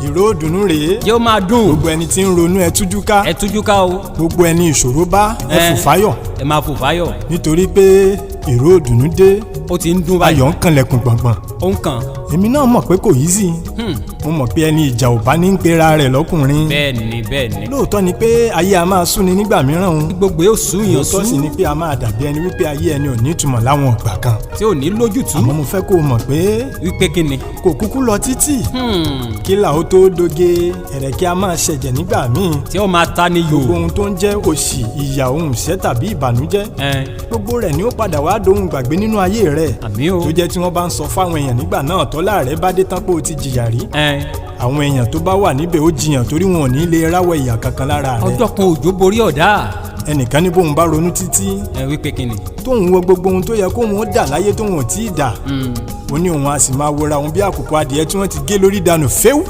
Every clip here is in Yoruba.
Ìró Ìdùnnú rèé. yóò máa dùn. gbogbo ẹni tí ń ronú ẹ tújú ká. ẹ tújú ká o. gbogbo ẹni ìṣòro bá ẹ fò fáyọ̀. ẹ máa fò fáyọ̀. nítorí pé Ìró Ìdùnnú dé. ó ti ń dún báyìí. ayọ̀ ń kanlẹ̀kùn gbọ̀ngbọ̀n. ó ń kàn. èmi náà mọ̀ pé kò easy. mo mọ̀ pé ẹni ìjà ò bá ní ń pera rẹ̀ lọ́kùnrin. bẹ́ẹ̀ni. lóòótọ́ ni pé ayé a máa súni nígbà mìíràn o. gbogbo yóò sú yàn sú. lóòótọ́ sì ni pé a máa dàbí ẹni wípé ayé ẹni ò ní ìtumọ̀ láwọn ìgbà kan. tí ò ní lójútùú. àmọ́ mo fẹ́ kó o mọ̀ pé. wípé kí ni. kò kúkú lọ títì. kí là ó tó doge ẹ̀rẹ̀kẹ́ a máa ṣẹ̀jẹ̀ nígbà míì. tí ó máa ta ni yò. gbogbo ohun tó ń jẹ́ òṣì ìyà ohun ìṣẹ́ tàbí ìbànújẹ́. gbogbo rẹ̀ ni ó padà wá dohun gbàgbé nínú ayé rẹ̀. àmín o. tó jẹ́ tí wọ́n bá ń sọ fáwọn èèyàn nígbà náà tọ́lá rẹ̀ bá dé tán pé o ti jìyà rí. àwọn èèyàn tó bá wà níbẹ̀ ó jiyàn torí wọn ò ní lè ráwọ̀ ìyà kankan lára rẹ̀. ọjọ́ kan òjò borí ọ̀dá. ẹnìkan ní bóun bá ronú títí. wípé kí ni. tóun wo gbogbo ohun tó yẹ kóun ó dà láyé tóun ò tí ì dà. ó ní òun a sì máa wora òun bí àkùkọ adìẹ tí wọ́n ti gé lórí dànù fẹ́ù.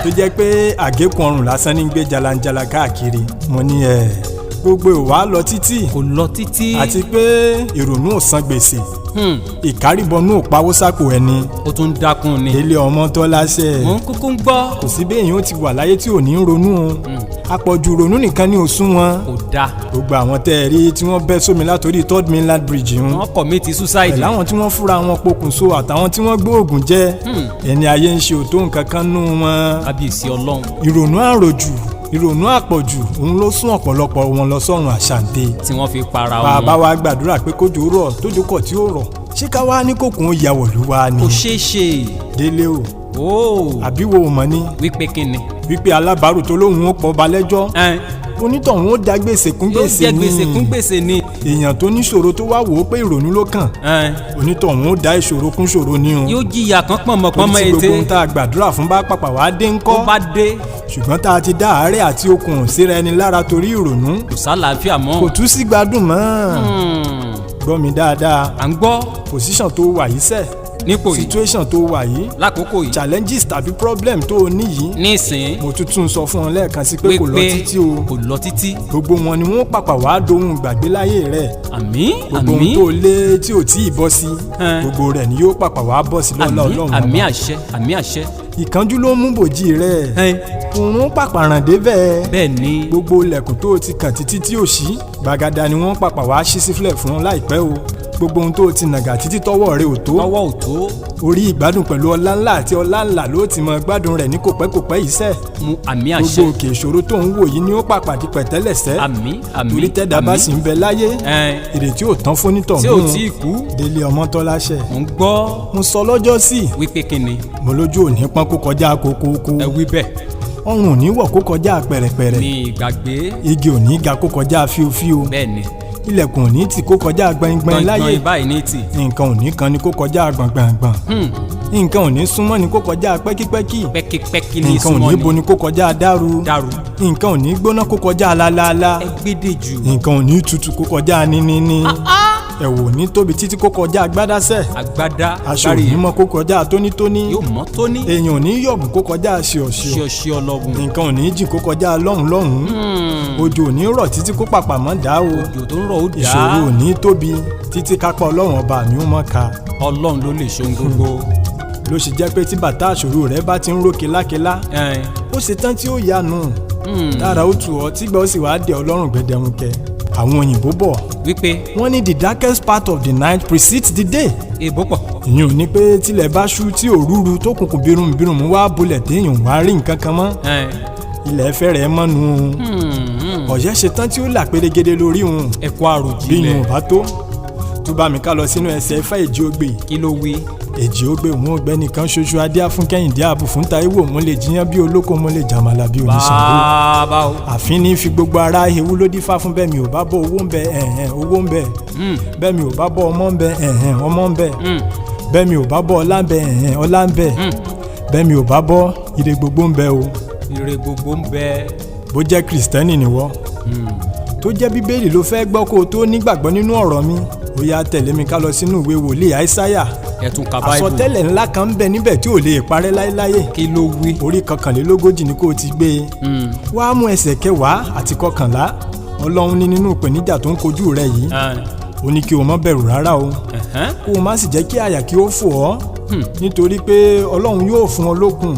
tó jẹ́ pé àgékùn ọrùn lásán ní gbé jalanjala káàkiri. mo ní gbogbo ìwà lọ títí. kò lọ títí. àti pé ìrònú ò san gbèsè. ìkárìbọnú ò pawó sápò ẹni. ó tún dákun ni. délé ọmọ tó láṣẹ. mo ń kúkú ń gbọ́. kò sí béèyàn ó ti wà láyé tí ò ní ronú o. àpọ̀jù ronú nìkan ni ò sún wọn. kò dáa. gbogbo àwọn tẹ́ ẹ rí tí wọ́n bẹ́ sómi látòrí third mainland bridge ń. wọ́n commit suicide. pẹ̀lú àwọn tí wọ́n fúnra wọn pokùnso àtàwọn tí wọ́n gbóògùn jẹ. ẹni ayé ń ṣe òtó nǹkan kan nú wọn. kábíyèsí ọlọ́run. ìrònú àròjù ìrònú àpọ̀jù òun ló sún ọ̀pọ̀lọpọ̀ wọn lọ sọ́run àṣàǹtẹ̀. tí wọ́n fi para wọn. bàbá wa gbàdúrà pé kójò rọ̀ tójò kọ̀ tí ó rọ̀ ṣé ká wá ní kòkòrò ó ya wọ̀lú wa ni. kò ṣeé ṣe. délé o. àbí wo mọ̀ ni. wípé kí ni. wípé alábàárù tó lóhùn ó pọ̀ balẹ́jọ́. onítọ̀hún ó da gbèsè kún gbèsè ni. yóò jẹ gbèsè kún gbèsè ni. èèyàn tó níṣòro tó wá wò ó pé ìrònú ló kàn. onítọ̀hún ó da ìṣòro kún ṣòro ni o. yóò jìyà kan pọ̀nmọ̀pọ̀nmọ̀ ète. tí gbogbo ohun tá a gbàdúrà fún bá pàpà wá dé ńkọ́. ó bá dé. ṣùgbọ́n tá a ti dá àárẹ̀ àti okùn síra ẹni lára torí ìrònú. kò sálàáfíà mọ́. kò tún sí gbádùn mọ́. gbọ́ mi dáadáa. à ń gbọ́. position tó wà yìí sẹ́. nípò yìí. situation tó wà yìí. lákòókò yìí. challenges tàbí problem tó o ní yìí. nísìn. mo tún sọ fún ọ lẹ́ẹ̀kan sí pé kò lọ títí o. kò lọ títí. gbogbo wọn ni wọ́n pàpà wá dohun gbàgbé láyé rẹ̀. àmín. gbogbo ohun tó lé tí ò tí ì bọ́ sí. gbogbo rẹ̀ ni yóò pàpà wá bọ́ sí lọ́lá Ọlọ́run. àmín àṣẹ àmín àṣẹ. ìkánjú ló mú bòjì rẹ̀. òun pàpàràn débẹ̀. bẹ́ẹ̀ ni. gbogbo ilẹ̀kùn tó o ti kàn títí tí ò ṣí. gbàgàdà ni wọ́n pàpà wá ṣí sílẹ̀ fún láìpẹ́ o. gbogbo ohun tó o ti nàgà títí tọwọ́ rẹ̀ ò tó. tọwọ́ ò tó. orí ìgbádùn pẹ̀lú ọlá ńlá àti ọlá ńlá ló ti mọ gbádùn rẹ̀ ní kòpẹ́kòpẹ́ yìí sẹ́. mu àmín àṣẹ. gbogbo òkè ìṣòro tó ń wò yìí ni ó pàpà di pẹ̀tẹ́lẹ̀ sẹ́. àmín àmín. torí tẹ́dá bá sì ń bẹ láyé. ìrètí ò tán fónítọ̀ mú. tí ò tí ì kú. délé ọmọ tó láṣẹ. mo ń gbọ́. mo sọ lọ́jọ́ sí. wípé kí ni. mo lójú òní pọ́n kó kọjá kókókó. ẹ wí bẹ́ẹ̀. ọrùn òní wọ̀ kó kọjá pẹ̀rẹ̀pẹ̀rẹ̀. ní ìgbàgbé. igi òní ga kó kọjá fíofío. bẹ́ẹ̀ni. ilẹ̀kùn òní tì kó kọjá gbẹngbẹng láyé. gbọ̀ngbọ̀n báyìí ní tì. nǹkan òní kan ni kó kọjá gbọ̀ngbọ̀ngbọ̀n. nǹkan òní súnmọ́ ni kó kọjá pẹ́kípẹ́kí. pẹ́kípẹ́kí ní súnmọ́ ni. nǹkan òní bo ni kó kọjá dáru. dáru. nǹkan òní gbóná kó kọjá lálálá. ẹgbẹ́dẹ̀ jù. nǹkan òní tutù kó kọjá níníní. ẹ̀wò ní tóbi títí kó kọjá agbádásẹ̀. agbádá. aṣọ òní mọ́ kó kọjá tónítóní. yóò mọ́ tóní. èèyàn òní yọ̀gùn kó kọjá ṣíọ̀ṣíọ̀. ṣíọ̀ṣíọ̀ lọ́gùn. nǹkan òní jìn kó kọjá lọ́hùn-lọ́hùn. òjò òní rọ̀ títí kó pàpà mọ́ dá o. òjò tó ń rọ̀ ó dá. ìṣòro òní tóbi títí kápá ọlọ́run ọba mi ó mọ́ ka. ọlọ́run ló lè ṣohun gbogbo. ló ṣe jẹ́ pé tí bàtà àṣòro rẹ bá ti ń ró kelákelá. ó ṣe tán tí ó yanu. dára ó tù ọ́ tígbà ó sì wá dé ọlọ́run gbẹdẹmukẹ. àwọn òyìnbó bọ̀. wípé. wọ́n ní the darkest part of the night precedes the day. èèbó pọ̀. ìyẹn ò ní pé tilẹ̀ bá ṣú tí òrúru tó kùnkùn bírùnbírùn mú wá bolẹ̀ téèyàn wá rí nǹkan kan mọ́. ilẹ̀ fẹ́rẹ̀ mọ́nu. ọ̀yẹ́ ṣe tán tí ó là pérégedé lórí òun. ẹ̀kọ́ àròjì bí yìnyín ò bá tó bá mi ká lọ sínú ẹsẹ̀ Ifá èjì ogbè. kí ló wí. èjì ogbè òun ògbẹ́ nìkan ṣoṣo adíá fún kẹ́hìndé ààbò fún Táíwò mo lè jiyàn bí olóko mo lè jàmàlà bí oníṣàngó. bàbá o. àfin ní fi gbogbo ara ewu ló dífá fún bẹ́ẹ̀ mi ò bá bọ́ owó ń bẹ owó ń bẹ. bẹ́ẹ̀ mi ò bá bọ́ ọmọ ń bẹ ọmọ ń bẹ. bẹ́ẹ̀ mi ò bá bọ́ ọlá ń bẹ ọlá ń bẹ. bẹ́ẹ̀ mi ò bá bọ́ ire gbogbo ń bẹ o. ire gbogbo ń bẹ. bó jẹ́ Kristẹni nìwọ tó jẹ́ Bíbélì ló fẹ́ gbọ́ kó o tó nígbàgbọ́ nínú ọ̀rọ̀ mi ó yá tẹ̀lé mi ká lọ sínú ìwé wòlíì Àìsáyà. ẹ tún ka Báíbù. àsọtẹ́lẹ̀ ńlá kan ń bẹ níbẹ̀ tí ò lè parẹ́ láéláé. kí ló wí. orí 41 ni kó o ti gbé e. wàá mú ẹsẹ̀ 10 àti 11. Ọlọ́run ní nínú ìpèníjà tó ń kojú rẹ yìí. ó ní kí o má bẹ̀rù rárá o. kó o má sì jẹ́ kí àyà kí ó fò ọ́. nítorí pé ọlọ́run yóò fún ọ lókun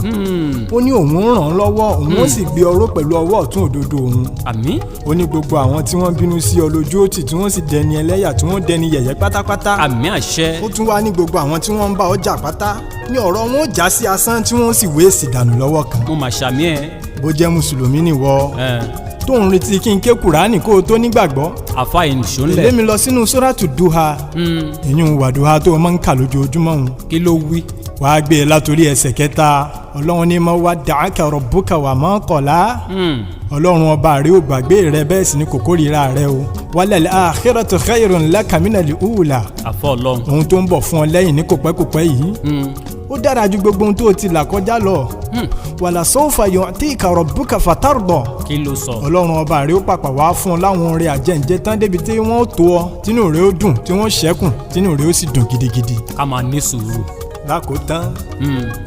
ó ní òun ràn án lọ́wọ́ òun ó sì gbé ọrọ̀ pẹ̀lú ọwọ́ ọ̀tún òdodo òun àmín. ó ní gbogbo àwọn tí wọ́n bínú sí ọ lójú òtì tí wọ́n sì dẹni ẹlẹ́yà tí wọ́n dẹni yẹ̀yẹ́ pátápátá àmín àṣẹ. ó tún wá ní gbogbo àwọn tí wọ́n ń bá ọjà pátá ní ọ̀rọ̀ wọn ó já sí asán tí wọ́n sì wéèsì dànù lọ́wọ́ kan. mo mà ṣàmì ẹ. bó jẹ́ mùsùlùmí nìwọ tó ń retí kí n ké kùránì kó o tó nígbàgbọ́. àfa ìnìṣó ńlẹ̀. èlé mi lọ sínú sóràtù duha. ìyún wàdùhà tó o máa ń kà lójoojúmọ́ òun. kí ló wí. wàá gbé e látòrí ẹsẹ̀ kẹta ọlọ́run ní ma wadda'aka rabbuka wa ma qala. ọlọ́run ọba rẹ ò gbàgbé rẹ bẹ́ẹ̀ sì ni kò kórìíra rẹ o. walal akhiratu khayrun laka minal ula. àfọ ọlọ́run. ohun tó ń bọ̀ fún ọ lẹ́yìn ní kòpẹ́kòpẹ́ yìí ó dára ju gbogbo ohun tó o ti là kọjá lọ. wàlà sawfa yu'tika rabbuka fatarda. kí ló sọ. ọlọ́run ọba rẹ ó pàpà wá fún ọ láwọn oore àjẹǹjẹ tán débi tí wọ́n ó tó ọ tínú rẹ ó dùn tí wọ́n ṣẹ́kùn tínú rẹ ó sì dùn gidigidi. ká máa ní sùúrù. lákòótán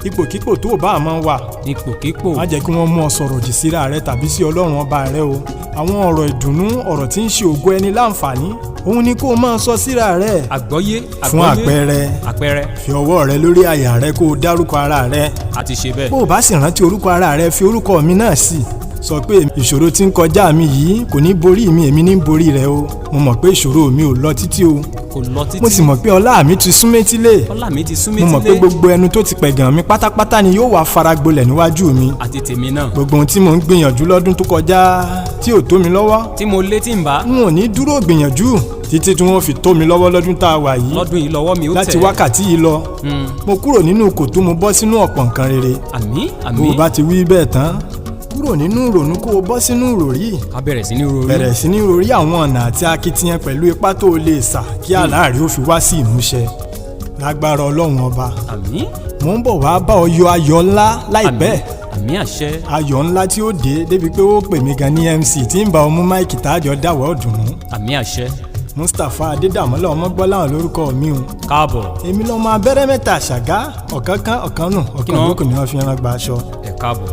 ipòkípò tó o bá máa wà. ipòkípò. má jẹ́ kí wọ́n mú ọ sọ̀rọ̀ òdì síra rẹ tàbí sí ọlọ́run ọba rẹ o. àwọn ọ̀rọ̀ ìdùnnú ọ̀rọ̀ tí ń ṣe ògo ẹni láǹfààní òun ni kó o máa sọ síra rẹ. àgbọ́yé. fún àpẹẹrẹ fi ọwọ́ rẹ lórí àyà rẹ kó o dárúkọ ara rẹ. a ti ṣe bẹ́ẹ̀. bó o bá sì rántí orúkọ ara rẹ fi orúkọ mi náà sí. sọ pé ìṣòro tí ń kọjá mi yìí kò ní borí mi èmi ní borí rẹ o. mo mọ̀ pé ìṣòro mi ò lọ títí o. kò lọ títí. mo sì mọ̀ pé ọlá mi ti sún métílé. ọlá mi ti sún métílé. mo mọ̀ pé gbogbo ẹnu tó ti pẹ̀gàn mi pátápátá ni yóò wá faragbolẹ̀ níwájú mi. àti tèmi náà. gbogbo ohun tí mò ń gbìyànjú lọ́dún tó kọjá tí ò tó mi lọ́wọ́. tí mo lé tí ń bá. n ò ní dúró gbìyànjú títí tí wọ́n fi tó mi lọ́wọ́ lọ́dún tá a wà yìí. lọ́dún yìí lọ́wọ́ mi ó tẹ̀. láti wákàtí yìí lọ. mo kúrò nínú kòtò mo bọ́ sínú ọ̀pọ̀ nǹkan rere. àmín àmín. bó o bá ti wí bẹ́ẹ̀ tán kúrò nínú ìrònú kó o bọ́ sínú ìròrí. ká bẹ̀rẹ̀ sí ní ròrí. bẹ̀rẹ̀ sí ní ròrí àwọn ọ̀nà àti akitiyan pẹ̀lú ipá tó o lè sà kí àlá rẹ ó fi wá sí ìmúṣẹ. lágbára ọlọ́run ọba. àmín. mo ń bọ̀ wá bá ọ yọ ayọ̀ ńlá láìpẹ́. àmín àṣẹ. ayọ̀ ńlá tí ó dé débi pé ó pè mí gan ní MC tí ń bá ọmú máìkì tájọ dáwọ́ ọ̀dùnnú. àmín àṣẹ. Mustapha Adédàmọ́lá Ọmọgbọ́láhàn lórúkọ mi o. káàbọ̀. èmi lọ́mọ abẹ́rẹ́ mẹ́ta ṣàgá ọ̀kan kan ọ̀kan nù ọ̀kan lókù ni wọ́n fi rán gba aṣọ. ẹ káàbọ̀.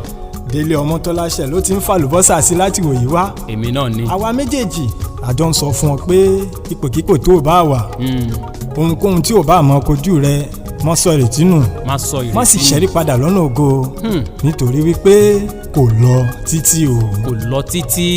Délé Ọmọtọ́láṣẹ ló ti ń fàlùbọ́sà sí láti wòyí wá. èmi náà ni. àwa méjèèjì àjọ ń sọ fún ọ pé ipòkípò tó o bá wà ohunkóhun tí o bá mọ kojú rẹ mọ́ sọ ìrètí nù. má sọ ìrètí nù. má sì ṣẹ́rí padà lọ́nà ògo nítorí wípé kò lọ títí o. kò lọ títí.